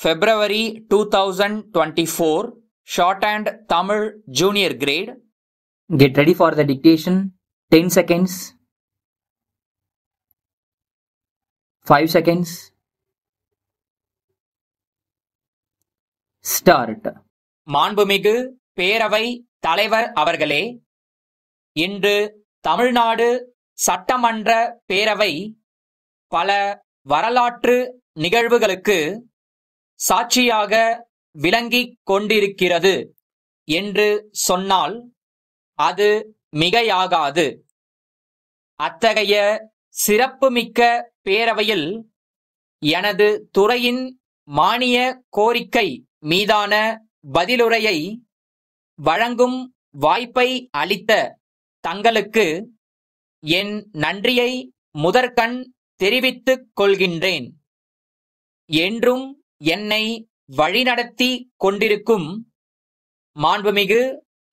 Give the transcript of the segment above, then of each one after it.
February 2024, Shorthand Tamil Junior Grade. Get ready for the dictation. 10 seconds. 5 seconds. Start. மாண்புமிகு பேரவை தலைவர் அவர்களே, இன்று தமிழ்நாடு சட்டமன்ற பேரவை பல வரலாற்று நிகழ்வுகளுக்கு சாட்சியாக விளங்கிக் கொண்டிருக்கிறது என்று சொன்னால் அது மிகையாகாது. அத்தகைய சிறப்புமிக்க பேரவையில் எனது துறையின் மானிய கோரிக்கை மீதான பதிலுரையை வழங்கும் வாய்ப்பை அளித்த தங்களுக்கு என் நன்றியை முதற்கண் தெரிவித்துக் கொள்கின்றேன். என்றும் என்னை வழிநடத்தி கொண்டிருக்கும் மாண்புமிகு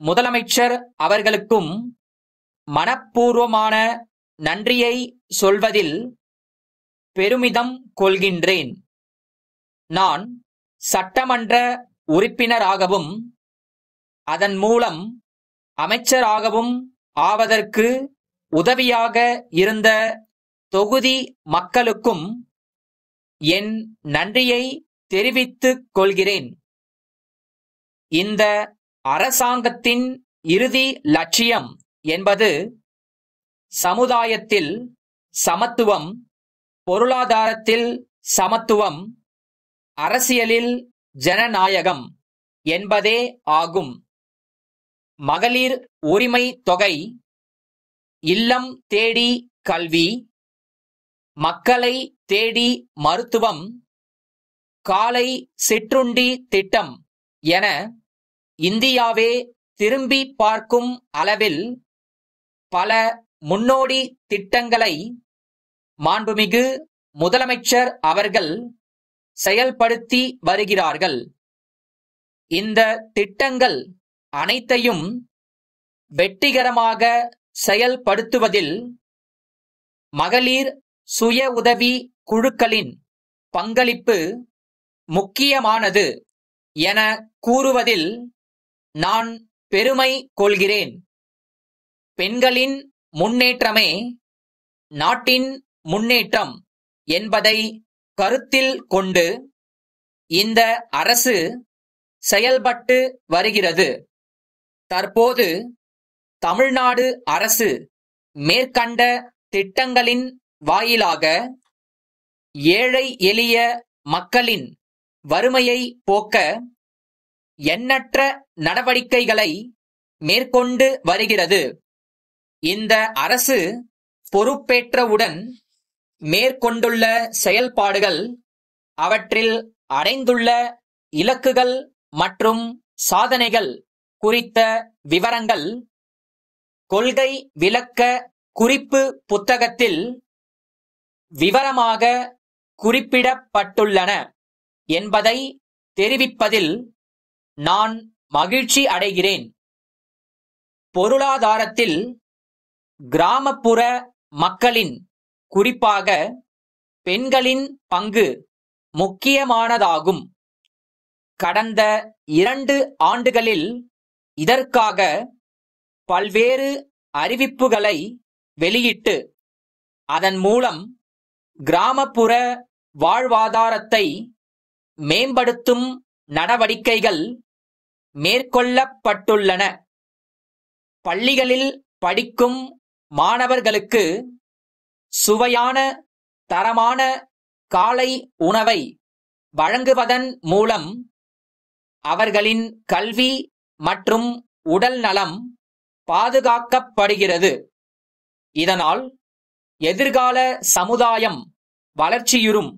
முதலமைச்சர் அவர்களுக்கும் மனப்பூர்வமான நன்றியை சொல்வதில் பெருமிதம் கொள்கின்றேன். நான் சட்டமன்ற உறுப்பினராகவும் அதன் மூலம் அமைச்சராகவும் ஆவதற்கு உதவியாக இருந்த தொகுதி மக்களுக்கும் என் நன்றியை தெரிவித்துக் கொள்கிறேன். இந்த அரசாங்கத்தின் இறுதி லட்சியம் என்பது சமுதாயத்தில் சமத்துவம், பொருளாதாரத்தில் சமத்துவம், அரசியலில் ஜனநாயகம் என்பதே ஆகும். மகளிர் உரிமை தொகை, இல்லம் தேடி கல்வி, மக்களை தேடி மருத்துவம், காலை சிற்றுண்டி திட்டம் என இந்தியாவே திரும்பி பார்க்கும் அளவில் பல முன்னோடி திட்டங்களை மாண்புமிகு முதலமைச்சர் அவர்கள் செயல்படுத்தி வருகிறார்கள். இந்த திட்டங்கள் அனைத்தையும் வெற்றிகரமாக செயல்படுத்துவதில் மகளிர் சுய உதவி குழுக்களின் பங்களிப்பு முக்கியமானது என கூறுவதில் நான் பெருமை கொள்கிறேன். பெண்களின் முன்னேற்றமே நாட்டின் முன்னேற்றம் என்பதை கருத்தில் கொண்டு இந்த அரசு செயல்பட்டு வருகிறது. தற்போது தமிழ்நாடு அரசு மேற்கண்ட திட்டங்களின் வாயிலாக ஏழை எளிய மக்களின் வறுமையை போக்க எண்ணற்ற நடவடிக்கைகளை மேற்கொண்டு வருகிறது. இந்த அரசு பொறுப்பேற்றவுடன் மேற்கொண்டுள்ள செயல்பாடுகள், அவற்றில் அடைந்துள்ள இலக்குகள் மற்றும் சாதனைகள் குறித்த விவரங்கள் கொள்கை விளக்க குறிப்பு புத்தகத்தில் விவரமாக குறிப்பிடப்பட்டுள்ளன என்பதை தெரிவிப்பதில் நான் மகிழ்ச்சி அடைகிறேன். பொருளாதாரத்தில் கிராமப்புற மக்களின், குறிப்பாக பெண்களின் பங்கு முக்கியமானதாகும். கடந்த 2 ஆண்டுகளில் இதற்காக பல்வேறு அறிவிப்புகளை வெளியிட்டு அதன் மூலம் கிராமப்புற வாழ்வாதாரத்தை மேம்படுத்தும் நடவடிக்கைகள் மேற்கொள்ளப்பட்டுள்ளன. பள்ளிகளில் படிக்கும் மாணவர்களுக்கு சுவையான, தரமான காலை உணவை வழங்குவதன் மூலம் அவர்களின் கல்வி மற்றும் உடல் நலம் பாதுகாக்கப்படுகிறது. இதனால் எதிர்கால சமுதாயம் வளர்ச்சியுறும்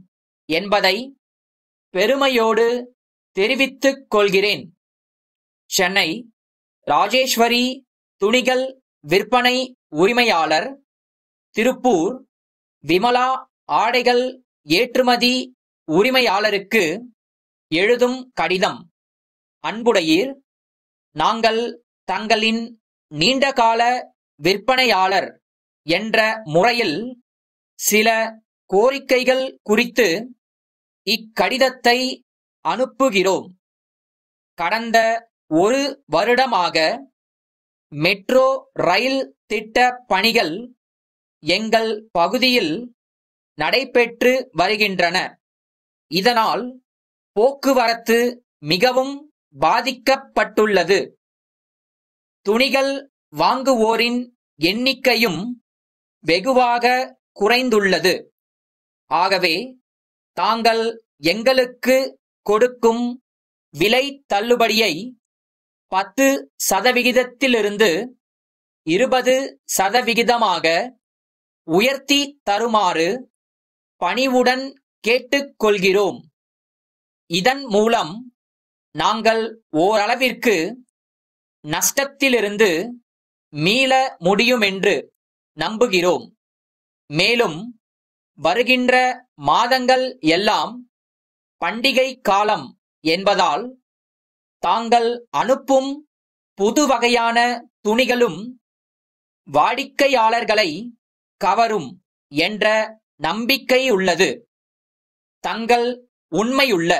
என்பதை பெருமையோடு தெரிவித்துக் கொள்கிறேன். சென்னை ராஜேஸ்வரி துணிகள் விற்பனை உரிமையாளர், திருப்பூர் விமலா ஆடைகள் ஏற்றுமதி உரிமையாளருக்கு எழுதும் கடிதம். அன்புடையீர், நாங்கள் தங்களின் நீண்டகால விற்பனையாளர் என்ற முறையில் சில கோரிக்கைகள் குறித்து இக்கடிதத்தை அனுப்புகிறோம். கடந்த 1 வருடமாக மெட்ரோ ரயில் திட்ட பணிகள் எங்கள் பகுதியில் நடைபெற்று வருகின்றன. இதனால் போக்குவரத்து மிகவும் பாதிக்கப்பட்டுள்ளது. துணிகள் வாங்குவோரின் எண்ணிக்கையும் வெகுவாக குறைந்துள்ளது. ஆகவே தாங்கள் எங்களுக்கு கொடுக்கும் விலை தள்ளுபடியை 10% 20% உயர்த்தி தருமாறு பணிவுடன் கேட்டுக்கொள்கிறோம். இதன் மூலம் நாங்கள் ஓரளவிற்கு நஷ்டத்திலிருந்து மீள முடியுமென்று நம்புகிறோம். மேலும் வருகின்ற மாதங்கள் எல்லாம் பண்டிகை காலம் என்பதால் தாங்கள் அனுப்பும் புது வகையான துணிகளும் வாடிக்கையாளர்களை கவரும் என்ற நம்பிக்கை உள்ளது. தங்கள் உண்மையுள்ள